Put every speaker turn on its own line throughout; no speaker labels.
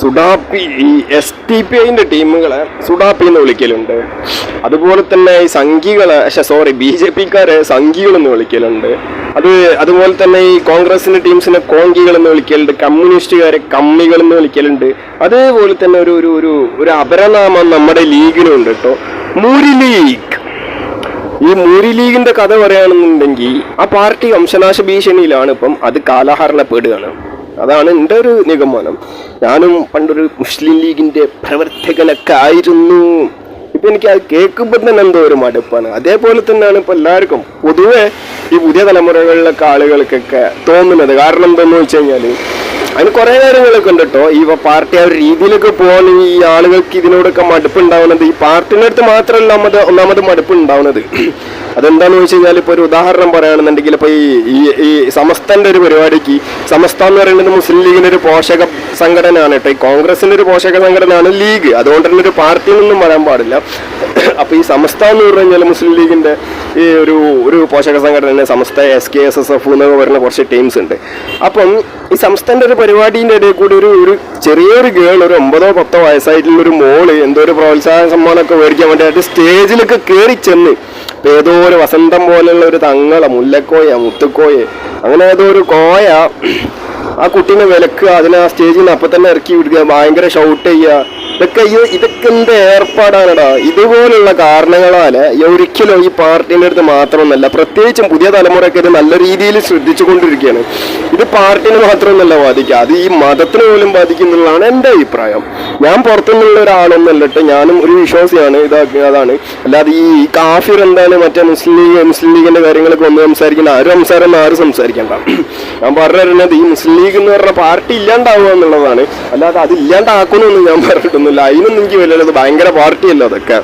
സുഡാപ്പി ഈ SDPIന്റെ ടീമുകളെ സുഡാപ്പി എന്ന് വിളിക്കലുണ്ട്. അതുപോലെ തന്നെ ഈ സംഘികളെ BJPക്കാരെ സംഘികളെന്ന് വിളിക്കലുണ്ട്. അതുപോലെ തന്നെ ഈ കോൺഗ്രസിന്റെ ടീംസിനെ കോങ്കികൾ എന്ന് വിളിക്കലുണ്ട്, കമ്മ്യൂണിസ്റ്റുകാരെ കമ്മികൾ എന്ന് വിളിക്കലുണ്ട്. അതേപോലെ തന്നെ ഒരു അപരനാമം നമ്മുടെ ലീഗിനുണ്ട് കേട്ടോ, മൂരി ലീഗ്. ഈ മൂരി ലീഗിന്റെ കഥ പറയുകയാണെന്നുണ്ടെങ്കിൽ ആ പാർട്ടി വംശനാശ ഭീഷണിയിലാണ്. ഇപ്പം അത് കാലഹരണപ്പെടുകയാണ്. അതാണ് എൻ്റെ ഒരു നിഗമനം. ഞാനും പണ്ടൊരു മുസ്ലിം ലീഗിന്റെ പ്രവർത്തകനൊക്കെ ആയിരുന്നു. ഇപ്പൊ എനിക്ക് അത് കേൾക്കുമ്പോൾ തന്നെ എന്തോ ഒരു മടുപ്പാണ്. അതേപോലെ തന്നെയാണ് ഇപ്പൊ എല്ലാവർക്കും പൊതുവെ ഈ പുതിയ തലമുറകളിലൊക്കെ ആളുകൾക്കൊക്കെ തോന്നുന്നത്. കാരണം എന്താണെന്ന് വെച്ച് കഴിഞ്ഞാൽ അതിന് കുറേ കാര്യങ്ങളൊക്കെ ഉണ്ട് കേട്ടോ. ഈ പാർട്ടി ആ ഒരു രീതിയിലൊക്കെ പോകാൻ ഈ ആളുകൾക്ക് ഇതിനോടൊക്കെ മടുപ്പ് ഉണ്ടാവുന്നത് ഈ പാർട്ടിൻ്റെ അടുത്ത് മാത്രമല്ല ഒന്നാമത് മടുപ്പ് ഉണ്ടാവുന്നത്. അതെന്താണെന്ന് വെച്ച് കഴിഞ്ഞാൽ ഇപ്പോൾ ഒരു ഉദാഹരണം പറയുകയാണെന്നുണ്ടെങ്കിൽ ഇപ്പോൾ ഈ സമസ്തൻ്റെ ഒരു പരിപാടിക്ക്, സമസ്ത എന്ന് പറയുന്നത് മുസ്ലിം ലീഗിൻ്റെ ഒരു പോഷക സംഘടനയാണ് കേട്ടോ. ഈ കോൺഗ്രസിൻ്റെ ഒരു പോഷക സംഘടനയാണ് ലീഗ്. അതുകൊണ്ട് തന്നെ ഒരു പാർട്ടിന്നൊന്നും പറയാൻ പാടില്ല. അപ്പോൾ ഈ സമസ്ത എന്ന് പറഞ്ഞു കഴിഞ്ഞാൽ മുസ്ലിം ലീഗിൻ്റെ ഈ ഒരു പോഷക സംഘടന, സമസ്ത SKSSF എന്നൊക്കെ പറയുന്ന കുറച്ച് ടീംസ് ഉണ്ട്. അപ്പം ഈ സംസ്ഥാനത്തെ ഒരു പരിപാടിൻ്റെ ഇടയിൽ കൂടി ഒരു ചെറിയൊരു ഗേൾ, ഒരു 9-10 വയസ്സായിട്ടുള്ള ഒരു മോള് എന്തോ ഒരു പ്രോത്സാഹന സമ്മാനമൊക്കെ മേടിക്കാൻ വേണ്ടിയിട്ട് സ്റ്റേജിലൊക്കെ കയറി ചെന്ന് ഏതോ ഒരു വസന്തം പോലെയുള്ള ഒരു തങ്ങള മുല്ലക്കോയ മുത്തുക്കോയ അങ്ങനെ ഏതോ ഒരു കോയ ആ കുട്ടീനെ വിലക്കുക, അതിനെ ആ സ്റ്റേജിൽ നിന്ന് അപ്പം തന്നെ ഇറക്കി വിടുക, ഭയങ്കര ഷൗട്ട് ചെയ്യുക. ഇതൊക്കെ എന്ത് ഏർപ്പാടാണടാ. ഇതുപോലുള്ള കാരണങ്ങളാൽ ഒരിക്കലും ഈ പാർട്ടീൻ്റെ അടുത്ത് മാത്രമൊന്നല്ല, പ്രത്യേകിച്ചും പുതിയ തലമുറയൊക്കെ ഇത് നല്ല രീതിയിൽ ശ്രദ്ധിച്ചു കൊണ്ടിരിക്കുകയാണ്. ഇത് പാർട്ടിനെ മാത്രമൊന്നല്ല ബാധിക്കുക, അത് ഈ മതത്തിന് പോലും ബാധിക്കുന്നുള്ളതാണ് എൻ്റെ അഭിപ്രായം. ഞാൻ പുറത്തുനിന്നുള്ള ഒരാളൊന്നല്ല കേട്ടോ, ഞാനും ഒരു വിശ്വാസിയാണ്. അതാണ്. അല്ലാതെ ഈ കാഫിർ എന്താണ് മറ്റേ മുസ്ലിം ലീഗിന്റെ കാര്യങ്ങളൊക്കെ ഒന്ന് സംസാരിക്കുന്ന ആരും സംസാരിക്കണ്ട. ഞാൻ പറഞ്ഞിരുന്നത് ഈ മുസ്ലിം ലീഗ് എന്ന് പറഞ്ഞ പാർട്ടി ഇല്ലാണ്ടാവുക എന്നുള്ളതാണ്. അല്ലാതെ അത് ഇല്ലാണ്ടാക്കണമെന്ന് ഞാൻ പറഞ്ഞിട്ടൊന്നുമില്ല. അതിനൊന്നും എനിക്ക് വലിയത് ഭയങ്കര പാർട്ടിയല്ലോ അതൊക്കെ.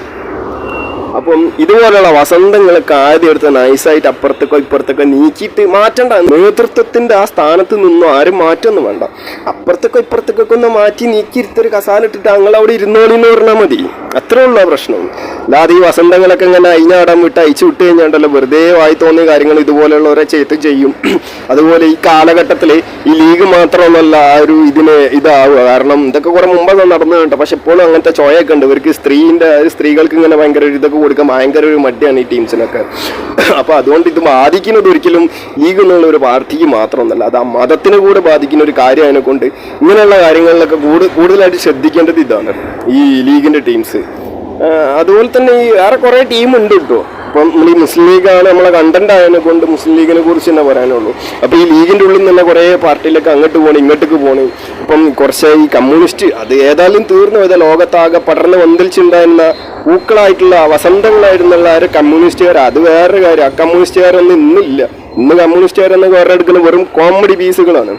അപ്പം ഇതുപോലെയുള്ള വസന്തങ്ങളൊക്കെ ആദ്യം എടുത്ത് നൈസായിട്ട് അപ്പുറത്തേക്കോ ഇപ്പുറത്തേക്കോ നീക്കിയിട്ട് മാറ്റണ്ട. നേതൃത്വത്തിന്റെ ആ സ്ഥാനത്ത് നിന്നും ആരും മാറ്റമൊന്നും വേണ്ട. അപ്പുറത്തേക്കോ ഇപ്പുറത്തേക്കൊക്കെ ഒന്ന് മാറ്റി നീക്കിയിരുത്തൊരു കസാല ഇട്ടിട്ട് ഞങ്ങൾ അവിടെ ഇരുന്നോളിന്ന് പറഞ്ഞാൽ മതി. അത്രേ ഉള്ള പ്രശ്നം. അല്ലാതെ ഈ വസന്തങ്ങളൊക്കെ ഇങ്ങനെ അയിഞ്ഞാടാൻ അയച്ചു വിട്ട് കഴിഞ്ഞാണ്ടല്ലോ വെറുതെ വായി തോന്നിയ കാര്യങ്ങൾ ഇതുപോലെയുള്ളവരെ ചെയ്യും. അതുപോലെ ഈ കാലഘട്ടത്തിൽ ഈ ലീഗ് മാത്രമൊന്നുമല്ല ആ ഒരു ഇതാവുക. കാരണം ഇതൊക്കെ കുറെ മുമ്പ് നടന്നു കേട്ടോ. പക്ഷെ ഇപ്പോഴും അങ്ങനത്തെ ചോയൊക്കെ ഉണ്ട്. ഇവർക്ക് സ്ത്രീകൾക്ക് ഇങ്ങനെ ഭയങ്കര ഇതൊക്കെ കൊടുക്കാൻ ഭയങ്കര ഒരു മടിയാണ് ഈ ടീംസിനൊക്കെ. അപ്പൊ അതുകൊണ്ട് ഇത് ബാധിക്കുന്നത് ഒരിക്കലും ലീഗ് എന്നുള്ള ഒരു പാർട്ടിക്ക് മാത്രമൊന്നുമല്ല, അത് ആ മതത്തിനെ കൂടെ ബാധിക്കുന്ന ഒരു കാര്യമായതിനെ കൊണ്ട് ഇങ്ങനെയുള്ള കാര്യങ്ങളിലൊക്കെ കൂടുതലായിട്ട് ശ്രദ്ധിക്കേണ്ടത് ഇതാണ് ഈ ലീഗിന്റെ ടീംസ്. അതുപോലെ തന്നെ ഈ വേറെ കുറെ ടീം ഉണ്ട് കേട്ടോ. അപ്പം നമ്മൾ ഈ മുസ്ലിം ലീഗാണ് നമ്മളെ കണ്ടന്റ് ആയതിനെ കൊണ്ട് മുസ്ലിം ലീഗിനെ കുറിച്ച് തന്നെ പറയാനുള്ളൂ. അപ്പോൾ ഈ ലീഗിൻ്റെ ഉള്ളിൽ നിന്ന് തന്നെ കുറേ പാർട്ടിയിലൊക്കെ അങ്ങോട്ട് പോകണം ഇങ്ങോട്ടേക്ക് പോകണം. ഇപ്പം കുറച്ച് ഈ കമ്മ്യൂണിസ്റ്റ് അത് ഏതായാലും തീർന്നു പോയത്, ലോകത്താകെ പടർന്ന് വന്നിച്ചുണ്ടായിരുന്ന പൂക്കളായിട്ടുള്ള വസന്തങ്ങളായിരുന്നുള്ള ആ ഒരു കമ്മ്യൂണിസ്റ്റുകാർ, അത് വേറൊരു കാര്യം. ആ കമ്മ്യൂണിസ്റ്റുകാരൊന്നും ഇന്നില്ല. ഇന്ന് കമ്മ്യൂണിസ്റ്റുകാരെന്ന് വേറെ എടുക്കുന്ന വെറും കോമഡി പീസുകളാണ്.